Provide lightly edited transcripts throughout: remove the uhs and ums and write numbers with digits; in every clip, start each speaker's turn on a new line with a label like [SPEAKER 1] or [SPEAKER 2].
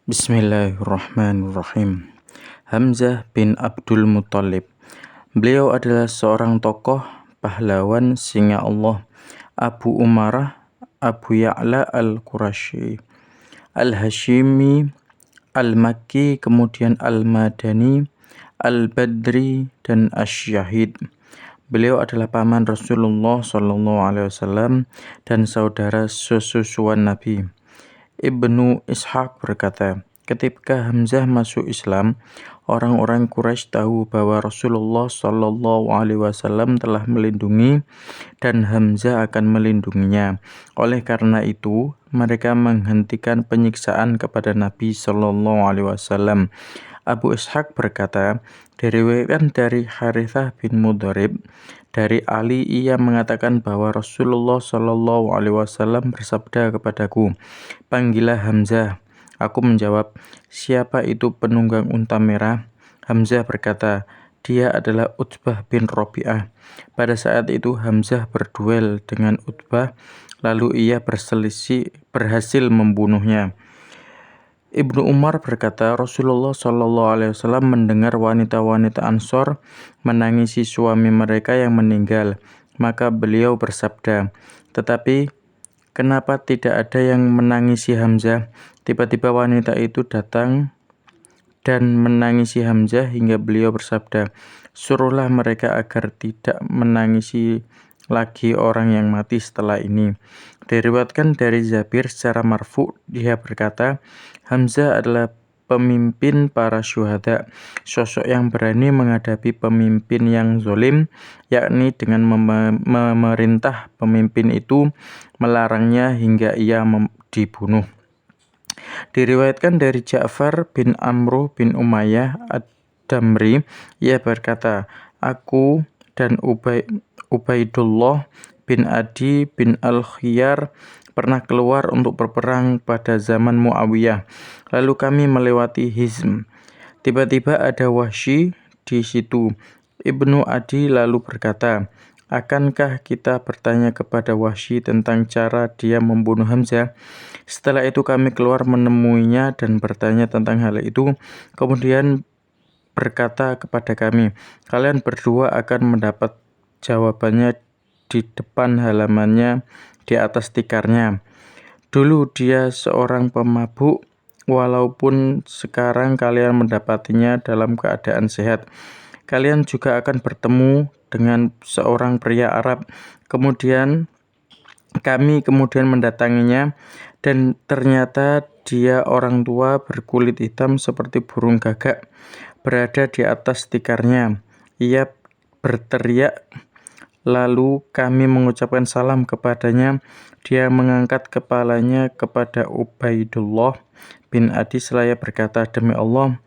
[SPEAKER 1] Bismillahirrahmanirrahim. Hamzah bin Abdul Muthalib. Beliau adalah seorang tokoh pahlawan singa Allah, Abu Umarah, Abu Ya'la al-Qurasyi, al-Hashimi, al-Makki, kemudian al-Madani, al-Badri, dan asy-Syahid. Beliau adalah paman Rasulullah SAW dan saudara sesusuan Nabi. Ibnu Ishaq berkata, ketika Hamzah masuk Islam, orang-orang Quraisy tahu bahwa Rasulullah SAW telah melindungi dan Hamzah akan melindunginya. Oleh karena itu, mereka menghentikan penyiksaan kepada Nabi SAW. Abu Ishaq berkata, diriwayatkan dari Harithah bin Mudharib, dari Ali ia mengatakan bahwa Rasulullah SAW bersabda kepadaku, "Panggillah Hamzah." Aku menjawab, "Siapa itu penunggang unta merah?" Hamzah berkata, "Dia adalah Utbah bin Rabi'ah." Pada saat itu Hamzah berduel dengan Utbah, lalu ia berhasil membunuhnya. Ibnu Umar berkata, Rasulullah SAW mendengar wanita-wanita Ansor menangisi suami mereka yang meninggal. Maka beliau bersabda, "Tetapi kenapa tidak ada yang menangisi Hamzah?" Tiba-tiba wanita itu datang dan menangisi Hamzah hingga beliau bersabda, "Suruhlah mereka agar tidak menangisi lagi orang yang mati setelah ini." Diriwayatkan dari Jabir secara marfu, dia berkata, Hamzah adalah pemimpin para syuhada, sosok yang berani menghadapi pemimpin yang zalim, yakni dengan memerintah pemimpin itu, melarangnya hingga ia dibunuh. Diriwayatkan dari Ja'far bin Amru bin Umayyah ad-Damri, ia berkata, aku dan Ubaidullah bin Adi bin Al-Khiyar pernah keluar untuk berperang pada zaman Muawiyah. Lalu kami melewati Hizm. Tiba-tiba ada Wahsy di situ. Ibnu Adi lalu berkata, "Akankah kita bertanya kepada Wahsy tentang cara dia membunuh Hamzah?" Setelah itu kami keluar menemuinya dan bertanya tentang hal itu. Kemudian berkata kepada kami, "Kalian berdua akan mendapat jawabannya di depan halamannya di atas tikarnya. Dulu dia seorang pemabuk, walaupun sekarang kalian mendapatinya dalam keadaan sehat. Kalian juga akan bertemu dengan seorang pria Arab." Kami kemudian mendatanginya, dan ternyata dia orang tua berkulit hitam seperti burung gagak, berada di atas tikarnya. Ia berteriak, lalu kami mengucapkan salam kepadanya. Dia mengangkat kepalanya kepada Ubaidullah bin Adi seraya berkata, "Demi Allah,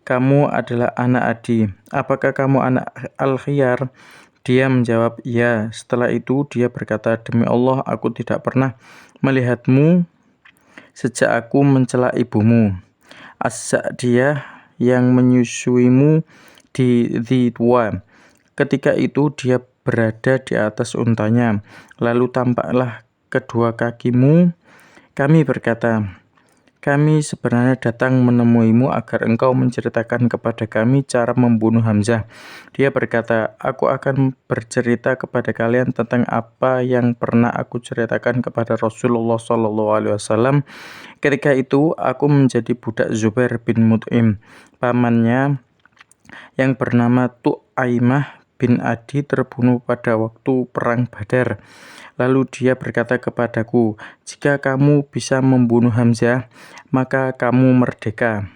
[SPEAKER 1] kamu adalah anak Adi. Apakah kamu anak Al-Khiyar?" Dia menjawab, "Ya." Setelah itu dia berkata, "Demi Allah, aku tidak pernah melihatmu sejak aku mencela ibumu, As-Sa'diyah, yang menyusuimu di Dzituwa." Ketika itu dia berada di atas untanya, lalu tampaklah kedua kakimu. Kami berkata, "Kami sebenarnya datang menemuimu agar engkau menceritakan kepada kami cara membunuh Hamzah." Dia berkata, "Aku akan bercerita kepada kalian tentang apa yang pernah aku ceritakan kepada Rasulullah SAW. Ketika itu aku menjadi budak Zubair bin Mut'im. Pamannya yang bernama Tu'aimah bin Adi terbunuh pada waktu perang Badar. Lalu dia berkata kepadaku, 'Jika kamu bisa membunuh Hamzah, maka kamu merdeka.'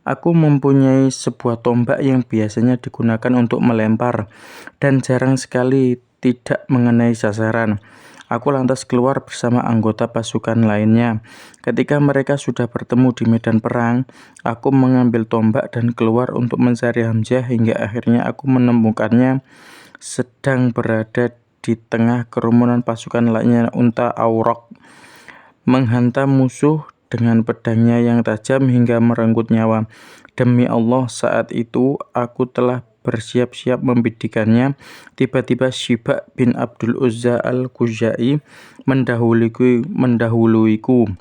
[SPEAKER 1] Aku mempunyai sebuah tombak yang biasanya digunakan untuk melempar dan jarang sekali tidak mengenai sasaran. Aku lantas keluar bersama anggota pasukan lainnya. Ketika mereka sudah bertemu di medan perang, aku mengambil tombak dan keluar untuk mencari Hamzah hingga akhirnya aku menemukannya sedang berada di tengah kerumunan pasukan lainnya. Unta Auraq menghantam musuh dengan pedangnya yang tajam hingga merenggut nyawa. Demi Allah, saat itu aku telah bersiap-siap membidikannya. Tiba-tiba Syibak bin Abdul Uzza al-Khuzai mendahuluiku.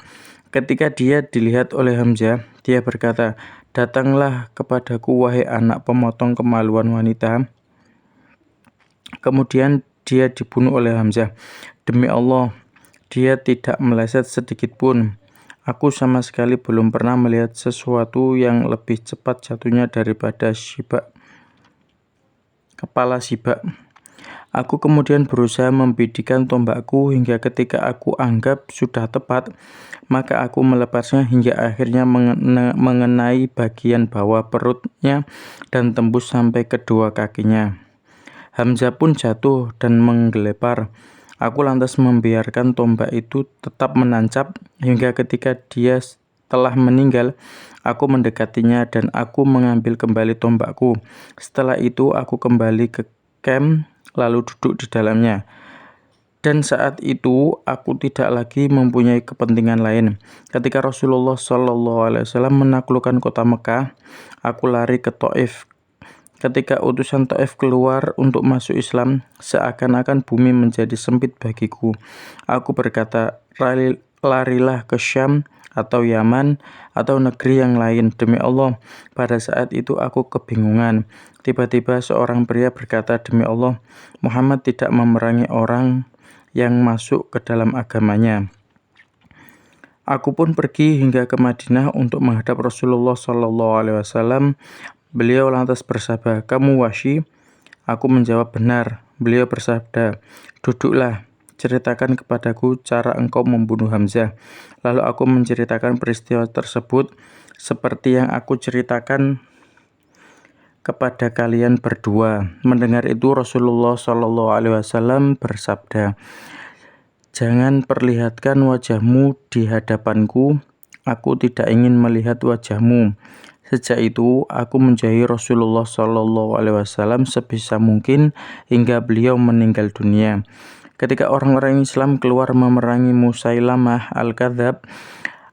[SPEAKER 1] Ketika dia dilihat oleh Hamzah, dia berkata, "Datanglah kepadaku wahai anak pemotong kemaluan wanita." Kemudian dia dibunuh oleh Hamzah. Demi Allah, dia tidak meleset sedikit pun. Aku sama sekali belum pernah melihat sesuatu yang lebih cepat jatuhnya daripada kepala Sibak. Aku kemudian berusaha membidikan tombakku hingga ketika aku anggap sudah tepat, maka aku melepasnya hingga akhirnya mengenai bagian bawah perutnya dan tembus sampai kedua kakinya. Hamzah pun jatuh dan menggelepar. Aku lantas membiarkan tombak itu tetap menancap hingga ketika dia telah meninggal, aku mendekatinya dan aku mengambil kembali tombakku. Setelah itu aku kembali ke camp lalu duduk di dalamnya. Dan saat itu aku tidak lagi mempunyai kepentingan lain. Ketika Rasulullah SAW menaklukkan kota Mekah, aku lari ke Taif. Ketika utusan Taif keluar untuk masuk Islam, seakan-akan bumi menjadi sempit bagiku. Aku berkata, larilah ke Syam atau Yaman atau negeri yang lain. Demi Allah, pada saat itu aku kebingungan. Tiba-tiba seorang pria berkata, "Demi Allah, Muhammad tidak memerangi orang yang masuk ke dalam agamanya." Aku pun pergi hingga ke Madinah untuk menghadap Rasulullah SAW. Beliau lantas bersabda, "Kamu Wahsy?" Aku menjawab, "Benar." Beliau bersabda, "Duduklah, ceritakan kepadaku cara engkau membunuh Hamzah." Lalu aku menceritakan peristiwa tersebut seperti yang aku ceritakan kepada kalian berdua. Mendengar itu Rasulullah SAW bersabda, "Jangan perlihatkan wajahmu di hadapanku. Aku tidak ingin melihat wajahmu." Sejak itu aku menjauhi Rasulullah SAW sebisa mungkin hingga beliau meninggal dunia. Ketika orang-orang Islam keluar memerangi Musailamah al-Kadzab,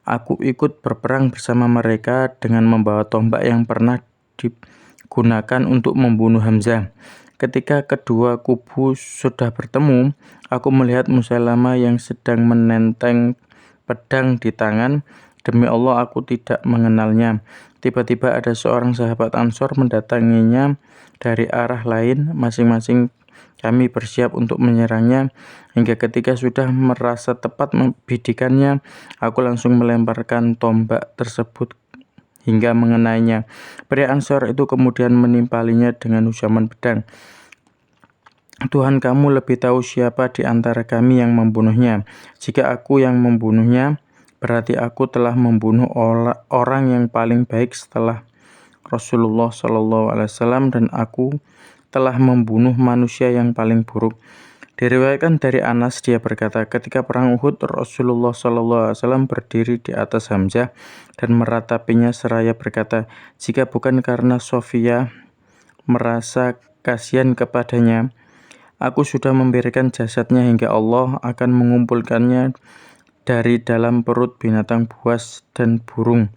[SPEAKER 1] aku ikut berperang bersama mereka dengan membawa tombak yang pernah digunakan untuk membunuh Hamzah. Ketika kedua kubu sudah bertemu, aku melihat Musailamah yang sedang menenteng pedang di tangan. Demi Allah, aku tidak mengenalnya. Tiba-tiba ada seorang sahabat Ansor mendatanginya dari arah lain. Masing-masing kami bersiap untuk menyerangnya. Hingga ketika sudah merasa tepat membidikannya, aku langsung melemparkan tombak tersebut hingga mengenainya. Pria Ansor itu kemudian menimpalinya dengan hujaman pedang. "Tuhan kamu lebih tahu siapa di antara kami yang membunuhnya. Jika aku yang membunuhnya, berarti aku telah membunuh orang yang paling baik setelah Rasulullah SAW dan aku telah membunuh manusia yang paling buruk." Diriwayatkan dari Anas, dia berkata, ketika perang Uhud, Rasulullah SAW berdiri di atas Hamzah dan meratapinya seraya berkata, "Jika bukan karena Sofia merasa kasihan kepadanya, aku sudah memberikan jasadnya hingga Allah akan mengumpulkannya dari dalam perut binatang buas dan burung."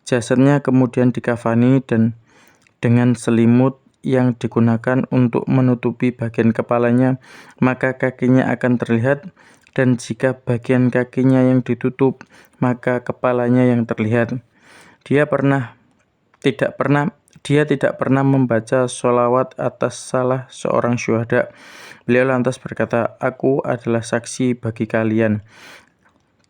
[SPEAKER 1] Jasadnya kemudian dikafani dan dengan selimut yang digunakan untuk menutupi bagian kepalanya, maka kakinya akan terlihat, dan jika bagian kakinya yang ditutup, maka kepalanya yang terlihat. Dia tidak pernah membaca sholawat atas salah seorang syuhada. Beliau lantas berkata, "Aku adalah saksi bagi kalian."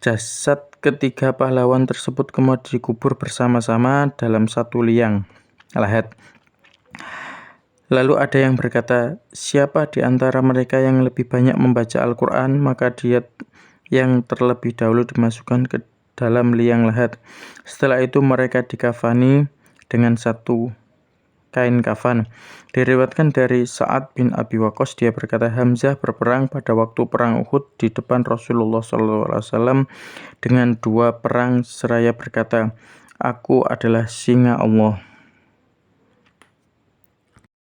[SPEAKER 1] Jasad ketiga pahlawan tersebut kemudian dikubur bersama-sama dalam satu liang lahat. Lalu ada yang berkata, "Siapa di antara mereka yang lebih banyak membaca Al-Quran, maka dia yang terlebih dahulu dimasukkan ke dalam liang lahat." Setelah itu mereka dikafani dengan satu kain kafan. Diriwayatkan dari Sa'ad bin Abi Waqqas, dia berkata, "Hamzah berperang pada waktu perang Uhud di depan Rasulullah SAW dengan dua perang seraya berkata, 'Aku adalah singa Allah.'"